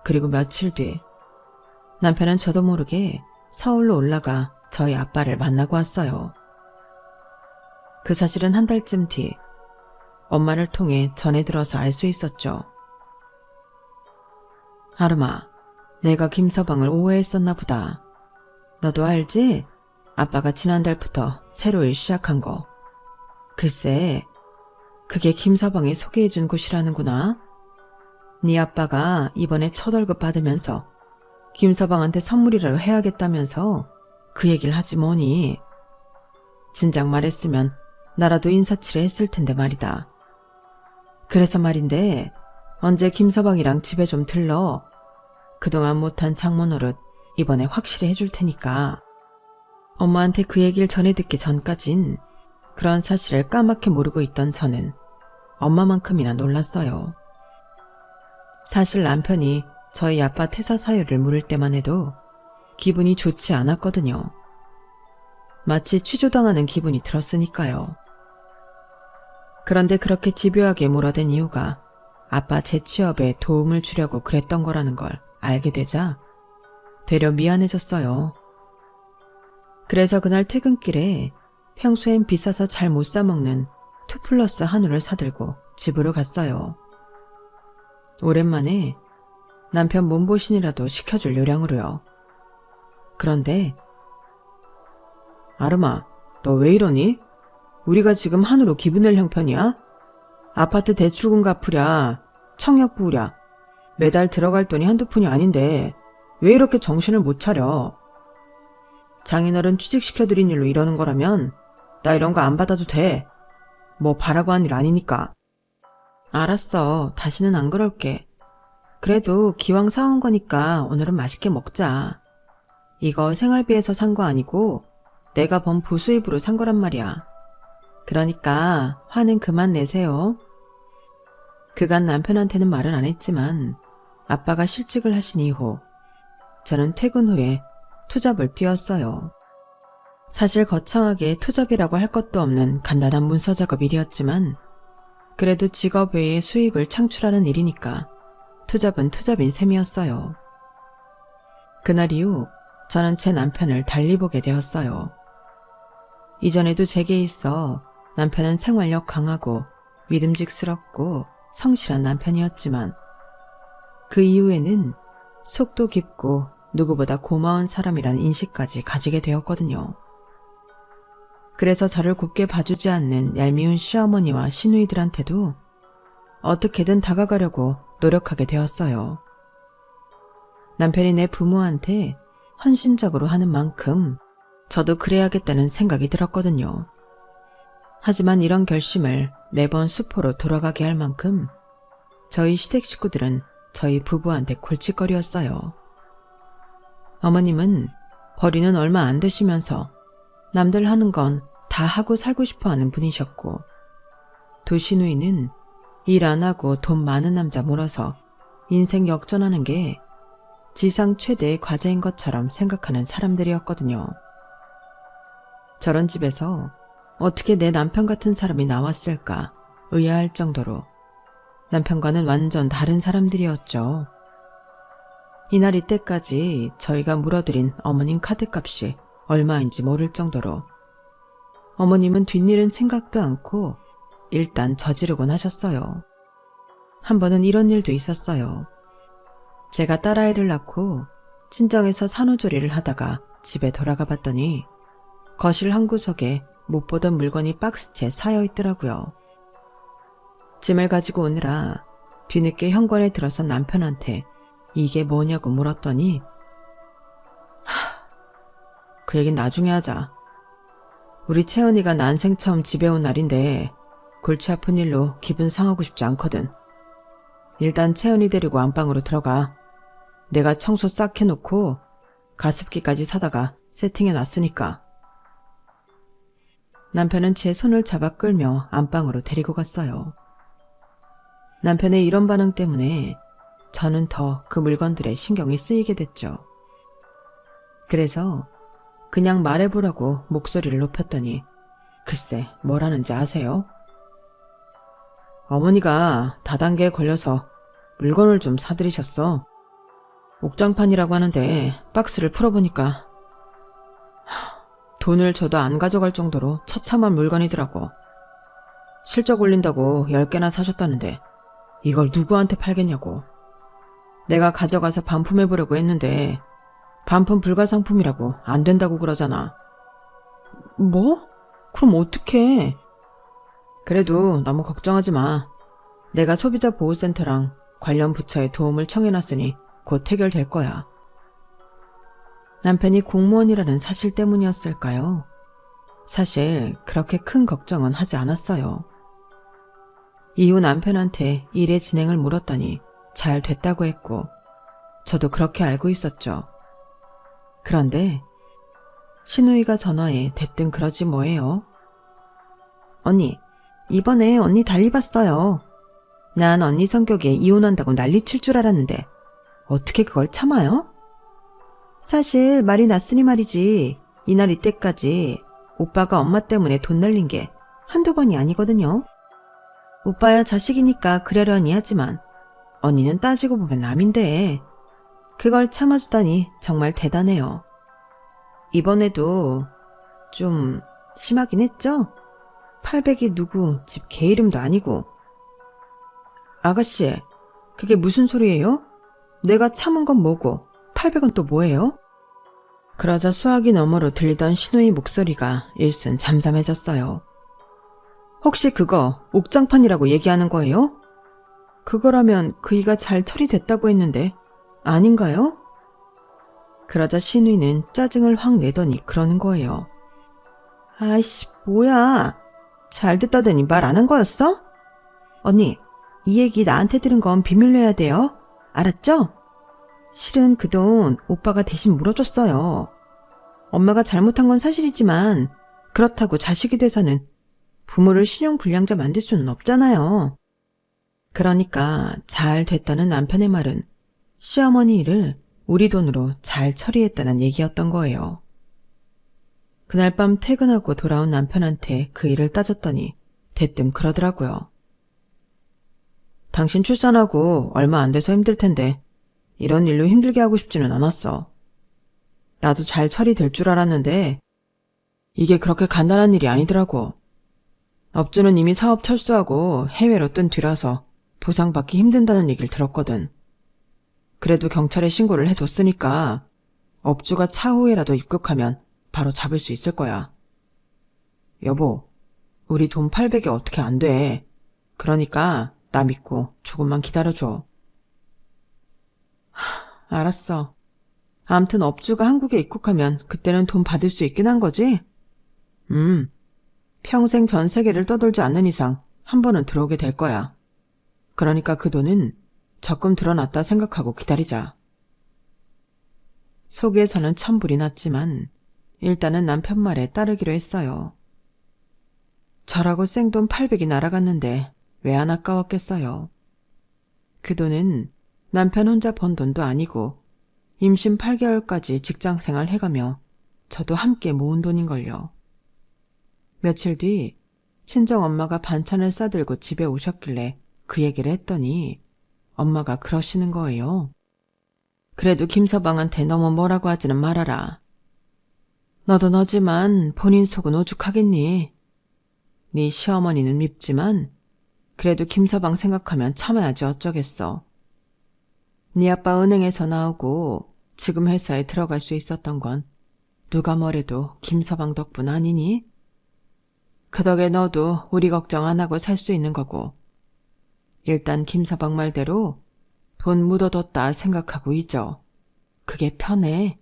그리고 며칠 뒤 남편은 저도 모르게 서울로 올라가 저희 아빠를 만나고 왔어요. 그 사실은 한 달쯤 뒤 엄마를 통해 전해 들어서 알 수 있었죠. 아름아, 내가 김서방을 오해했었나 보다. 너도 알지? 아빠가 지난달부터 새로 일 시작한 거. 글쎄, 그게 김서방이 소개해준 곳이라는구나. 네 아빠가 이번에 첫 월급 받으면서 김서방한테 선물이라도 해야겠다면서 그 얘기를 하지 뭐니. 진작 말했으면 나라도 인사치레 했을 텐데 말이다. 그래서 말인데 언제 김서방이랑 집에 좀 들러. 그동안 못한 장모 노릇 이번에 확실히 해줄 테니까. 엄마한테 그 얘기를 전해 듣기 전까진 그런 사실을 까맣게 모르고 있던 저는 엄마만큼이나 놀랐어요. 사실 남편이 저희 아빠 퇴사 사유를 물을 때만 해도 기분이 좋지 않았거든요. 마치 취조당하는 기분이 들었으니까요. 그런데 그렇게 집요하게 몰아댄 이유가 아빠 재취업에 도움을 주려고 그랬던 거라는 걸 알게 되자 되려 미안해졌어요. 그래서 그날 퇴근길에 평소엔 비싸서 잘 못 사먹는 2플러스 한우를 사들고 집으로 갔어요. 오랜만에 남편 몸보신이라도 시켜줄 요량으로요. 그런데 아름아, 너 왜 이러니? 우리가 지금 한우로 기분 낼 형편이야? 아파트 대출금 갚으랴, 청약 부으랴, 매달 들어갈 돈이 한두 푼이 아닌데 왜 이렇게 정신을 못 차려? 장인어른 취직시켜드린 일로 이러는 거라면 나 이런 거 안 받아도 돼. 뭐 바라고 한 일 아니니까. 알았어. 다시는 안 그럴게. 그래도 기왕 사온 거니까 오늘은 맛있게 먹자. 이거 생활비에서 산 거 아니고 내가 번 부수입으로 산 거란 말이야. 그러니까 화는 그만 내세요. 그간 남편한테는 말은 안 했지만 아빠가 실직을 하신 이후 저는 퇴근 후에 투잡을 뛰었어요. 사실 거창하게 투잡이라고 할 것도 없는 간단한 문서 작업 일이었지만 그래도 직업 외에 수입을 창출하는 일이니까 투잡은 투잡인 셈이었어요. 그날 이후 저는 제 남편을 달리 보게 되었어요. 이전에도 제게 있어 남편은 생활력 강하고 믿음직스럽고 성실한 남편이었지만 그 이후에는 속도 깊고 누구보다 고마운 사람이란 인식까지 가지게 되었거든요. 그래서 저를 곱게 봐주지 않는 얄미운 시어머니와 시누이들한테도 어떻게든 다가가려고 노력하게 되었어요. 남편이 내 부모한테 헌신적으로 하는 만큼 저도 그래야겠다는 생각이 들었거든요. 하지만 이런 결심을 매번 수포로 돌아가게 할 만큼 저희 시댁 식구들은 저희 부부한테 골칫거리였어요. 어머님은 벌이는 얼마 안 되시면서 남들 하는 건 다 하고 살고 싶어 하는 분이셨고 두 시누이는 일 안 하고 돈 많은 남자 몰아서 인생 역전하는 게 지상 최대의 과제인 것처럼 생각하는 사람들이었거든요. 저런 집에서 어떻게 내 남편 같은 사람이 나왔을까 의아할 정도로 남편과는 완전 다른 사람들이었죠. 이날 이때까지 저희가 물어들인 어머님 카드값이 얼마인지 모를 정도로 어머님은 뒷일은 생각도 않고 일단 저지르곤 하셨어요. 한 번은 이런 일도 있었어요. 제가 딸아이를 낳고 친정에서 산후조리를 하다가 집에 돌아가 봤더니 거실 한 구석에 못 보던 물건이 박스채 쌓여 있더라고요. 짐을 가지고 오느라 뒤늦게 현관에 들어선 남편한테 이게 뭐냐고 물었더니 그 얘긴 나중에 하자. 우리 채은이가 난생 처음 집에 온 날인데 골치 아픈 일로 기분 상하고 싶지 않거든. 일단 채은이 데리고 안방으로 들어가. 내가 청소 싹 해놓고 가습기까지 사다가 세팅해놨으니까. 남편은 제 손을 잡아 끌며 안방으로 데리고 갔어요. 남편의 이런 반응 때문에 저는 더 그 물건들에 신경이 쓰이게 됐죠. 그래서 그냥 말해보라고 목소리를 높였더니 글쎄 뭘 하는지 아세요? 어머니가 다단계에 걸려서 물건을 좀 사들이셨어. 옥장판이라고 하는데 박스를 풀어보니까 돈을 줘도 안 가져갈 정도로 처참한 물건이더라고. 실적 올린다고 10개나 사셨다는데 이걸 누구한테 팔겠냐고. 내가 가져가서 반품해보려고 했는데 반품 불가상품이라고 안 된다고 그러잖아. 뭐? 그럼 어떡해? 그래도 너무 걱정하지 마. 내가 소비자보호센터랑 관련 부처에 도움을 청해놨으니 곧 해결될 거야. 남편이 공무원이라는 사실 때문이었을까요? 사실 그렇게 큰 걱정은 하지 않았어요. 이후 남편한테 일의 진행을 물었더니 잘 됐다고 했고 저도 그렇게 알고 있었죠. 그런데 신우이가 전화해 대뜸 그러지 뭐예요. 언니, 이번에 언니 달리 봤어요. 난 언니 성격에 이혼한다고 난리칠 줄 알았는데 어떻게 그걸 참아요? 사실 말이 났으니 말이지 이날 이때까지 오빠가 엄마 때문에 돈 날린 게 한두 번이 아니거든요. 오빠야 자식이니까 그러려니 하지만 언니는 따지고 보면 남인데 그걸 참아주다니 정말 대단해요. 이번에도 좀 심하긴 했죠? 800이 누구 집 개 이름도 아니고. 아가씨, 그게 무슨 소리예요? 내가 참은 건 뭐고 800은 또 뭐예요? 그러자 수화기 너머로 들리던 신우이 목소리가 일순 잠잠해졌어요. 혹시 그거 옥장판이라고 얘기하는 거예요? 그거라면 그이가 잘 처리됐다고 했는데 아닌가요? 그러자 신우이는 짜증을 확 내더니 그러는 거예요. 아이씨 뭐야, 잘 됐다더니 말 안 한 거였어? 언니, 이 얘기 나한테 들은 건 비밀로 해야 돼요. 알았죠? 실은 그 돈 오빠가 대신 물어줬어요. 엄마가 잘못한 건 사실이지만 그렇다고 자식이 돼서는 부모를 신용불량자 만들 수는 없잖아요. 그러니까 잘 됐다는 남편의 말은 시어머니 일을 우리 돈으로 잘 처리했다는 얘기였던 거예요. 그날 밤 퇴근하고 돌아온 남편한테 그 일을 따졌더니 대뜸 그러더라고요. 당신 출산하고 얼마 안 돼서 힘들 텐데 이런 일로 힘들게 하고 싶지는 않았어. 나도 잘 처리될 줄 알았는데 이게 그렇게 간단한 일이 아니더라고. 업주는 이미 사업 철수하고 해외로 뜬 뒤라서 보상받기 힘든다는 얘기를 들었거든. 그래도 경찰에 신고를 해뒀으니까 업주가 차후에라도 입국하면 바로 잡을 수 있을 거야. 여보, 우리 돈 800이 어떻게 안 돼. 그러니까 나 믿고 조금만 기다려줘. 알았어. 암튼 업주가 한국에 입국하면 그때는 돈 받을 수 있긴 한 거지? 평생 전 세계를 떠돌지 않는 이상 한 번은 들어오게 될 거야. 그러니까 그 돈은 적금 들어놨다 생각하고 기다리자. 속에서는 천불이 났지만 일단은 남편 말에 따르기로 했어요. 저라고 생돈 800이 날아갔는데 왜 안 아까웠겠어요. 그 돈은 남편 혼자 번 돈도 아니고 임신 8개월까지 직장생활 해가며 저도 함께 모은 돈인걸요. 며칠 뒤 친정엄마가 반찬을 싸들고 집에 오셨길래 그 얘기를 했더니 엄마가 그러시는 거예요. 그래도 김서방한테 너무 뭐라고 하지는 말아라. 너도 너지만 본인 속은 오죽하겠니? 네 시어머니는 밉지만 그래도 김서방 생각하면 참아야지 어쩌겠어. 네 아빠 은행에서 나오고 지금 회사에 들어갈 수 있었던 건 누가 뭐래도 김서방 덕분 아니니? 그 덕에 너도 우리 걱정 안 하고 살 수 있는 거고. 일단 김서방 말대로 돈 묻어뒀다 생각하고 잊어. 그게 편해.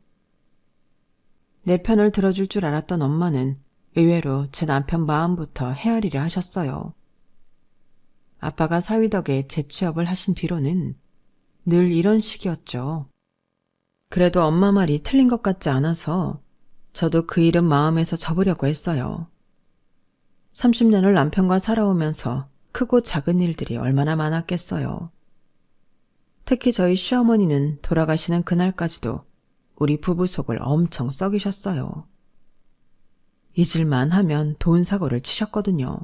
내 편을 들어줄 줄 알았던 엄마는 의외로 제 남편 마음부터 헤아리려 하셨어요. 아빠가 사위 덕에 재취업을 하신 뒤로는 늘 이런 식이었죠. 그래도 엄마 말이 틀린 것 같지 않아서 저도 그 일은 마음에서 접으려고 했어요. 30년을 남편과 살아오면서 크고 작은 일들이 얼마나 많았겠어요. 특히 저희 시어머니는 돌아가시는 그날까지도 우리 부부 속을 엄청 썩이셨어요. 잊을만 하면 돈 사고를 치셨거든요.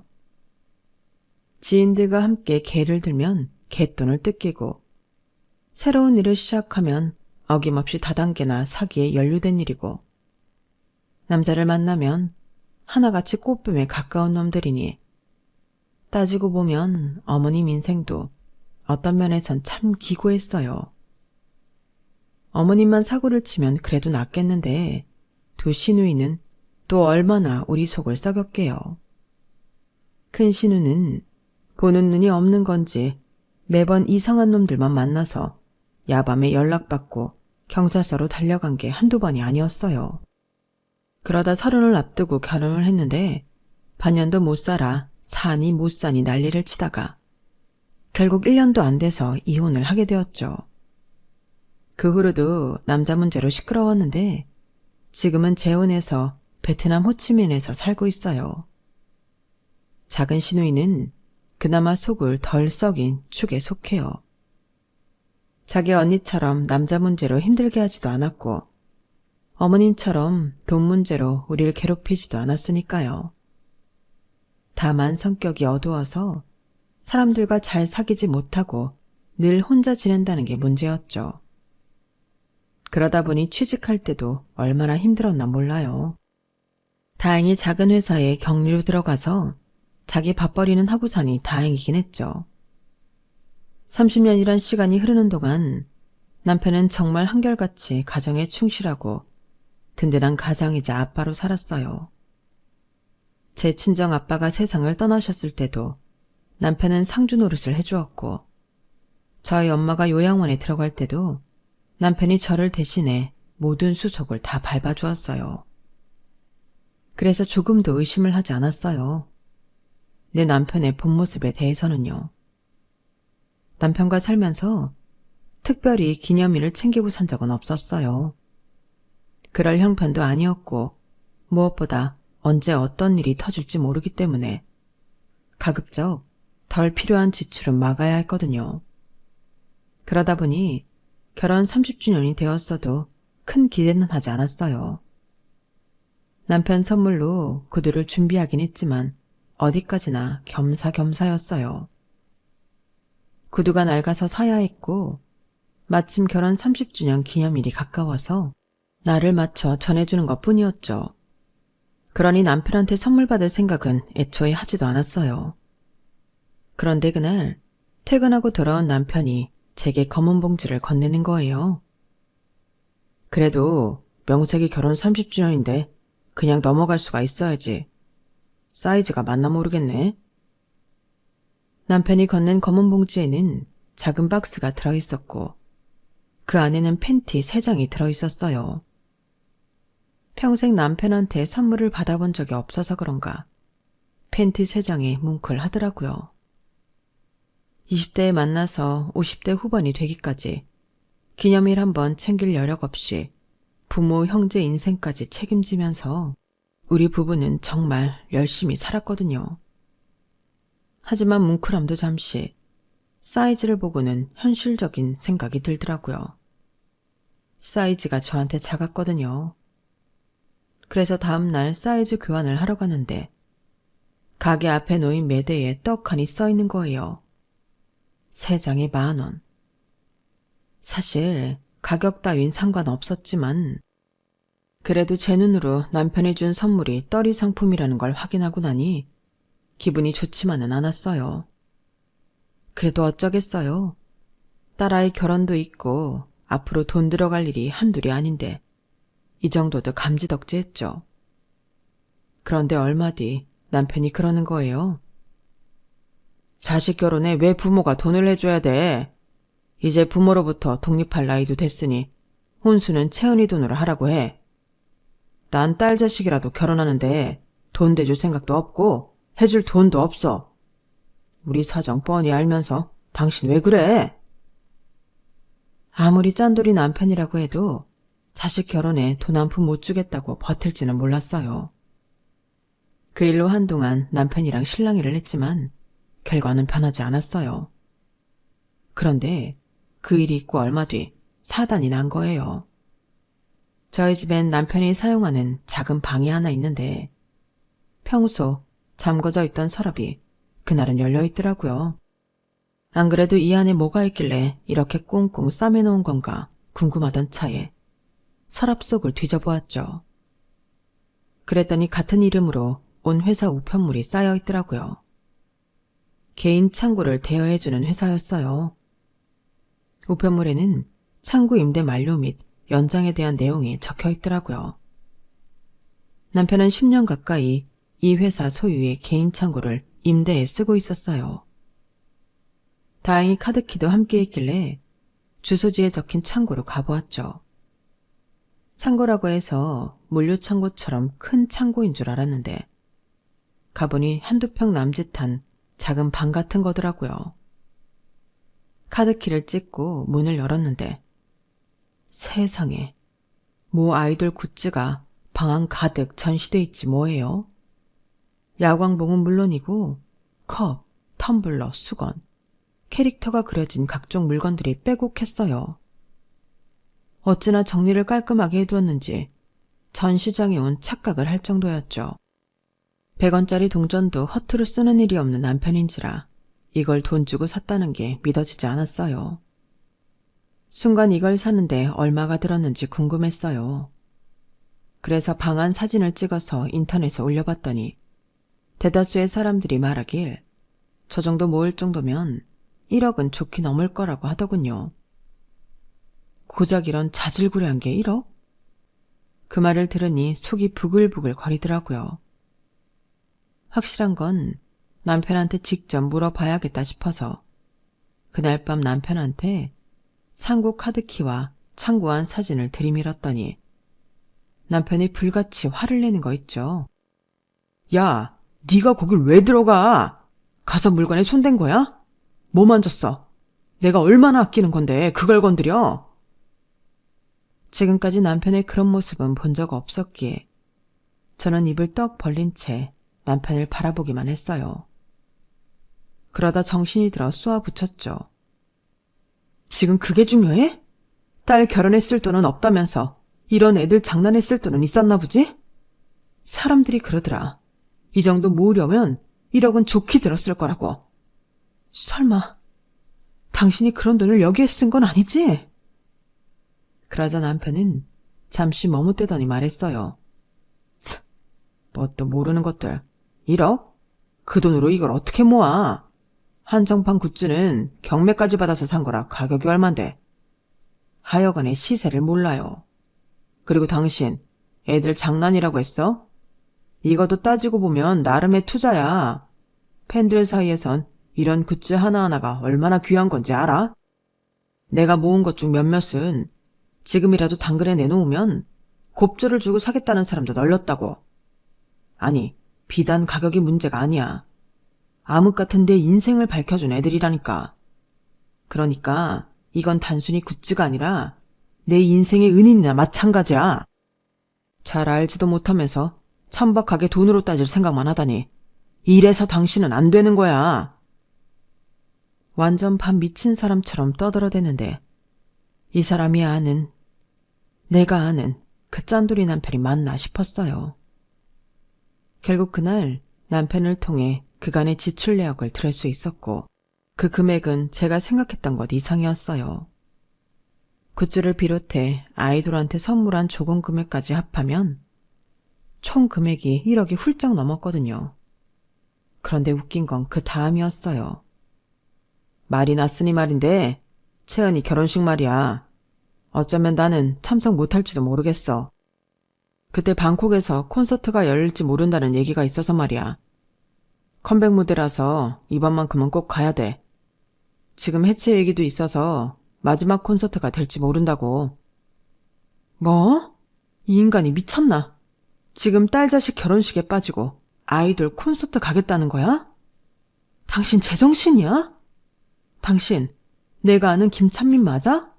지인들과 함께 개를 들면 갯돈을 뜯기고 새로운 일을 시작하면 어김없이 다단계나 사기에 연루된 일이고 남자를 만나면 하나같이 꽃뱀에 가까운 놈들이니 따지고 보면 어머님 인생도 어떤 면에선 참 기고했어요. 어머님만 사고를 치면 그래도 낫겠는데 두 시누이는 또 얼마나 우리 속을 썩였게요. 큰 시누는 보는 눈이 없는 건지 매번 이상한 놈들만 만나서 야밤에 연락받고 경찰서로 달려간 게 한두 번이 아니었어요. 그러다 30을 앞두고 결혼을 했는데 반년도 못 살아 사니 못 사니 난리를 치다가 결국 1년도 안 돼서 이혼을 하게 되었죠. 그 후로도 남자 문제로 시끄러웠는데 지금은 재혼해서 베트남 호치민에서 살고 있어요. 작은 시누이는 그나마 속을 덜 썩인 축에 속해요. 자기 언니처럼 남자 문제로 힘들게 하지도 않았고 어머님처럼 돈 문제로 우리를 괴롭히지도 않았으니까요. 다만 성격이 어두워서 사람들과 잘 사귀지 못하고 늘 혼자 지낸다는 게 문제였죠. 그러다 보니 취직할 때도 얼마나 힘들었나 몰라요. 다행히 작은 회사에 격리로 들어가서 자기 밥벌이는 하고 사니 다행이긴 했죠. 30년이란 시간이 흐르는 동안 남편은 정말 한결같이 가정에 충실하고 든든한 가장이자 아빠로 살았어요. 제 친정 아빠가 세상을 떠나셨을 때도 남편은 상주 노릇을 해주었고 저희 엄마가 요양원에 들어갈 때도 남편이 저를 대신해 모든 수속을 다 밟아주었어요. 그래서 조금도 의심을 하지 않았어요. 내 남편의 본 모습에 대해서는요. 남편과 살면서 특별히 기념일을 챙기고 산 적은 없었어요. 그럴 형편도 아니었고 무엇보다 언제 어떤 일이 터질지 모르기 때문에 가급적 덜 필요한 지출은 막아야 했거든요. 그러다 보니 결혼 30주년이 되었어도 큰 기대는 하지 않았어요. 남편 선물로 구두를 준비하긴 했지만 어디까지나 겸사겸사였어요. 구두가 낡아서 사야 했고 마침 결혼 30주년 기념일이 가까워서 날을 맞춰 전해주는 것뿐이었죠. 그러니 남편한테 선물 받을 생각은 애초에 하지도 않았어요. 그런데 그날 퇴근하고 돌아온 남편이 제게 검은 봉지를 건네는 거예요. 그래도 명색이 결혼 30주년인데 그냥 넘어갈 수가 있어야지. 사이즈가 맞나 모르겠네. 남편이 건넨 검은 봉지에는 작은 박스가 들어있었고 그 안에는 팬티 3장이 들어있었어요. 평생 남편한테 선물을 받아본 적이 없어서 그런가 팬티 3장이 뭉클하더라고요. 20대에 만나서 50대 후반이 되기까지 기념일 한번 챙길 여력 없이 부모, 형제 인생까지 책임지면서 우리 부부는 정말 열심히 살았거든요. 하지만 뭉클함도 잠시 사이즈를 보고는 현실적인 생각이 들더라고요. 사이즈가 저한테 작았거든요. 그래서 다음날 사이즈 교환을 하러 가는데 가게 앞에 놓인 매대에 떡하니 써있는 거예요. 3장에 10,000원. 사실 가격 따윈 상관없었지만 그래도 제 눈으로 남편이 준 선물이 떨이 상품이라는 걸 확인하고 나니 기분이 좋지만은 않았어요. 그래도 어쩌겠어요. 딸아이 결혼도 있고 앞으로 돈 들어갈 일이 한둘이 아닌데 이 정도도 감지덕지했죠. 그런데 얼마 뒤 남편이 그러는 거예요. 자식 결혼에 왜 부모가 돈을 내줘야 돼? 이제 부모로부터 독립할 나이도 됐으니 혼수는 채은이 돈으로 하라고 해. 난 딸 자식이라도 결혼하는데 돈 대줄 생각도 없고 해줄 돈도 없어. 우리 사정 뻔히 알면서 당신 왜 그래? 아무리 짠돌이 남편이라고 해도 자식 결혼에 돈 한 푼 못 주겠다고 버틸지는 몰랐어요. 그 일로 한동안 남편이랑 실랑이를 했지만 결과는 변하지 않았어요. 그런데 그 일이 있고 얼마 뒤 사단이 난 거예요. 저희 집엔 남편이 사용하는 작은 방이 하나 있는데 평소 잠궈져 있던 서랍이 그날은 열려 있더라고요. 안 그래도 이 안에 뭐가 있길래 이렇게 꽁꽁 싸매놓은 건가 궁금하던 차에 서랍 속을 뒤져보았죠. 그랬더니 같은 이름으로 온 회사 우편물이 쌓여 있더라고요. 개인 창고를 대여해주는 회사였어요. 우편물에는 창고 임대 만료 및 연장에 대한 내용이 적혀 있더라고요. 남편은 10년 가까이 이 회사 소유의 개인 창고를 임대에 쓰고 있었어요. 다행히 카드키도 함께 있길래 주소지에 적힌 창고로 가보았죠. 창고라고 해서 물류창고처럼 큰 창고인 줄 알았는데 가보니 한두 평 남짓한 작은 방 같은 거더라고요. 카드키를 찍고 문을 열었는데 세상에 모 아이돌 굿즈가 방 안 가득 전시돼 있지 뭐예요. 야광봉은 물론이고 컵, 텀블러, 수건, 캐릭터가 그려진 각종 물건들이 빼곡했어요. 어찌나 정리를 깔끔하게 해두었는지 전시장에 온 착각을 할 정도였죠. 100원짜리 동전도 허투루 쓰는 일이 없는 남편인지라 이걸 돈 주고 샀다는 게 믿어지지 않았어요. 순간 이걸 사는데 얼마가 들었는지 궁금했어요. 그래서 방 안 사진을 찍어서 인터넷에 올려봤더니 대다수의 사람들이 말하길 저 정도 모을 정도면 1억은 좋게 넘을 거라고 하더군요. 고작 이런 자질구레한 게 1억? 그 말을 들으니 속이 부글부글 거리더라고요. 확실한 건 남편한테 직접 물어봐야겠다 싶어서 그날 밤 남편한테 창구 카드키와 창구한 사진을 들이밀었더니 남편이 불같이 화를 내는 거 있죠. 야, 네가 거길 왜 들어가? 가서 물건에 손댄 거야? 뭐 만졌어? 내가 얼마나 아끼는 건데 그걸 건드려? 지금까지 남편의 그런 모습은 본 적 없었기에 저는 입을 떡 벌린 채 남편을 바라보기만 했어요. 그러다 정신이 들어 쏘아붙였죠. 지금 그게 중요해? 딸 결혼했을 돈은 없다면서 이런 애들 장난했을 돈은 있었나 보지? 사람들이 그러더라. 이 정도 모으려면 1억은 좋게 들었을 거라고. 설마 당신이 그런 돈을 여기에 쓴 건 아니지? 그러자 남편은 잠시 머뭇대더니 말했어요. 참, 뭣도 모르는 것들. 1억? 그 돈으로 이걸 어떻게 모아? 한정판 굿즈는 경매까지 받아서 산 거라 가격이 얼만데. 하여간에 시세를 몰라요. 그리고 당신, 애들 장난이라고 했어? 이것도 따지고 보면 나름의 투자야. 팬들 사이에선 이런 굿즈 하나하나가 얼마나 귀한 건지 알아? 내가 모은 것 중 몇몇은 지금이라도 당근에 내놓으면 곱절을 주고 사겠다는 사람도 널렸다고. 아니, 비단 가격이 문제가 아니야. 암흑 같은 내 인생을 밝혀준 애들이라니까. 그러니까 이건 단순히 굿즈가 아니라 내 인생의 은인이나 마찬가지야. 잘 알지도 못하면서 천박하게 돈으로 따질 생각만 하다니. 이래서 당신은 안 되는 거야. 완전 반 미친 사람처럼 떠들어대는데 이 사람이 아는, 내가 아는 그 짠돌이 남편이 맞나 싶었어요. 결국 그날 남편을 통해 그간의 지출 내역을 들을 수 있었고 그 금액은 제가 생각했던 것 이상이었어요. 굿즈를 비롯해 아이돌한테 선물한 조금 금액까지 합하면 총 금액이 1억이 훌쩍 넘었거든요. 그런데 웃긴 건 그 다음이었어요. 말이 났으니 말인데 채은이 결혼식 말이야. 어쩌면 나는 참석 못할지도 모르겠어. 그때 방콕에서 콘서트가 열릴지 모른다는 얘기가 있어서 말이야. 컴백 무대라서 이번만큼은 꼭 가야 돼. 지금 해체 얘기도 있어서 마지막 콘서트가 될지 모른다고. 뭐? 이 인간이 미쳤나? 지금 딸 자식 결혼식에 빠지고 아이돌 콘서트 가겠다는 거야? 당신 제정신이야? 당신 내가 아는 김찬민 맞아?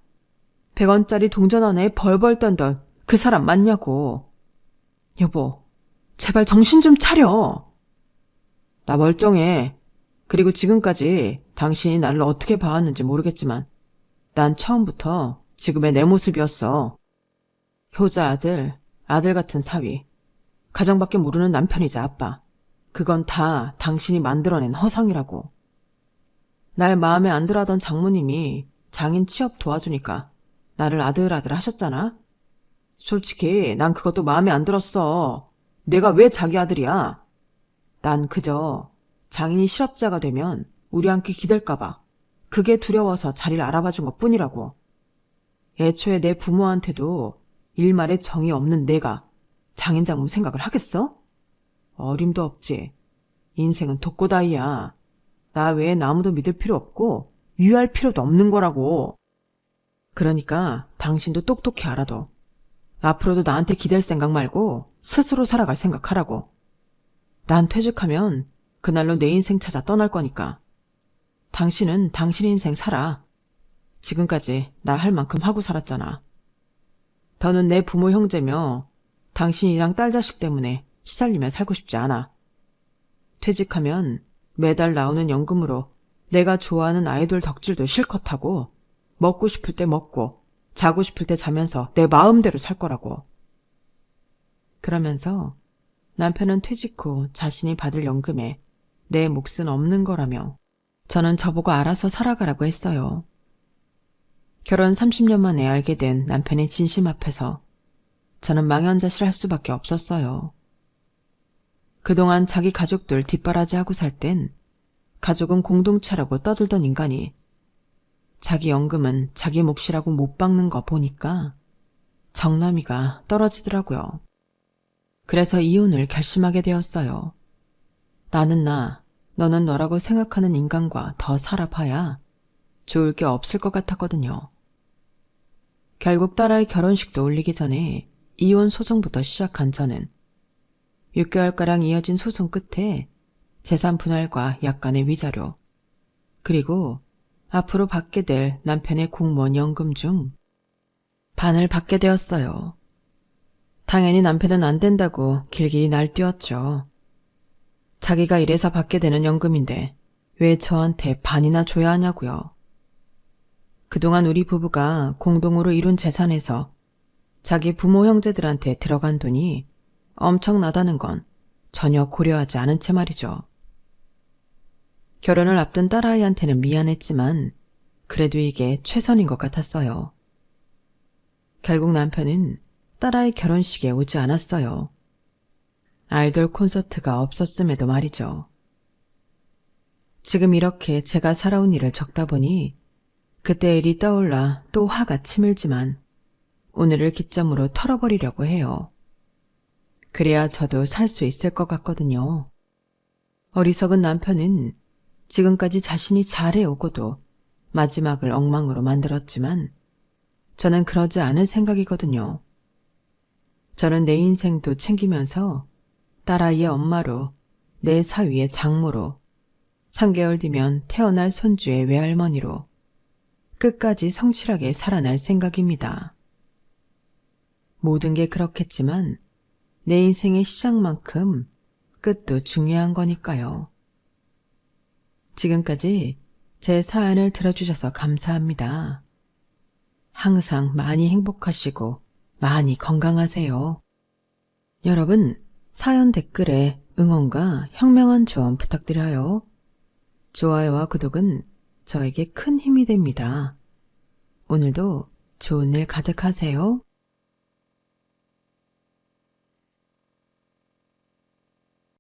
100원짜리 동전 안에 벌벌 떤던 그 사람 맞냐고. 여보, 제발 정신 좀 차려. 나 멀쩡해. 그리고 지금까지 당신이 나를 어떻게 봐왔는지 모르겠지만 난 처음부터 지금의 내 모습이었어. 효자 아들 같은 사위, 가정밖에 모르는 남편이자 아빠. 그건 다 당신이 만들어낸 허상이라고. 날 마음에 안 들어하던 장모님이 장인 취업 도와주니까 나를 아들아들 하셨잖아. 솔직히 난 그것도 마음에 안 들었어. 내가 왜 자기 아들이야? 난 그저 장인이 실업자가 되면 우리 함께 기댈까봐 그게 두려워서 자리를 알아봐준 것뿐이라고. 애초에 내 부모한테도 일말에 정이 없는 내가 장인 장모 생각을 하겠어? 어림도 없지. 인생은 독고다이야. 나 외엔 아무도 믿을 필요 없고 유의할 필요도 없는 거라고. 그러니까 당신도 똑똑히 알아둬. 앞으로도 나한테 기댈 생각 말고 스스로 살아갈 생각하라고. 난 퇴직하면 그날로 내 인생 찾아 떠날 거니까. 당신은 당신 인생 살아. 지금까지 나 할 만큼 하고 살았잖아. 더는 내 부모 형제며 당신이랑 딸 자식 때문에 시살리며 살고 싶지 않아. 퇴직하면 매달 나오는 연금으로 내가 좋아하는 아이돌 덕질도 실컷 하고 먹고 싶을 때 먹고 자고 싶을 때 자면서 내 마음대로 살 거라고. 그러면서 남편은 퇴직 후 자신이 받을 연금에 내 몫은 없는 거라며 저는 저보고 알아서 살아가라고 했어요. 결혼 30년 만에 알게 된 남편의 진심 앞에서 저는 망연자실할 수밖에 없었어요. 그동안 자기 가족들 뒷바라지하고 살 땐 가족은 공동체라고 떠들던 인간이 자기 연금은 자기 몫이라고 못 박는 거 보니까 정남이가 떨어지더라고요. 그래서 이혼을 결심하게 되었어요. 나는 나, 너는 너라고 생각하는 인간과 더 살아봐야 좋을 게 없을 것 같았거든요. 결국 딸아이 결혼식도 올리기 전에 이혼 소송부터 시작한 저는 6개월가량 이어진 소송 끝에 재산 분할과 약간의 위자료, 그리고 앞으로 받게 될 남편의 공무원 연금 중 반을 받게 되었어요. 당연히 남편은 안 된다고 길길이 날뛰었죠. 자기가 이래서 받게 되는 연금인데 왜 저한테 반이나 줘야 하냐고요. 그동안 우리 부부가 공동으로 이룬 재산에서 자기 부모 형제들한테 들어간 돈이 엄청나다는 건 전혀 고려하지 않은 채 말이죠. 결혼을 앞둔 딸아이한테는 미안했지만 그래도 이게 최선인 것 같았어요. 결국 남편은 딸아이 결혼식에 오지 않았어요. 아이돌 콘서트가 없었음에도 말이죠. 지금 이렇게 제가 살아온 일을 적다 보니 그때 일이 떠올라 또 화가 치밀지만 오늘을 기점으로 털어버리려고 해요. 그래야 저도 살 수 있을 것 같거든요. 어리석은 남편은 지금까지 자신이 잘해오고도 마지막을 엉망으로 만들었지만 저는 그러지 않을 생각이거든요. 저는 내 인생도 챙기면서 딸아이의 엄마로, 내 사위의 장모로, 3개월 뒤면 태어날 손주의 외할머니로 끝까지 성실하게 살아날 생각입니다. 모든 게 그렇겠지만 내 인생의 시작만큼 끝도 중요한 거니까요. 지금까지 제 사연을 들어주셔서 감사합니다. 항상 많이 행복하시고 많이 건강하세요. 여러분, 사연 댓글에 응원과 현명한 조언 부탁드려요. 좋아요와 구독은 저에게 큰 힘이 됩니다. 오늘도 좋은 일 가득하세요.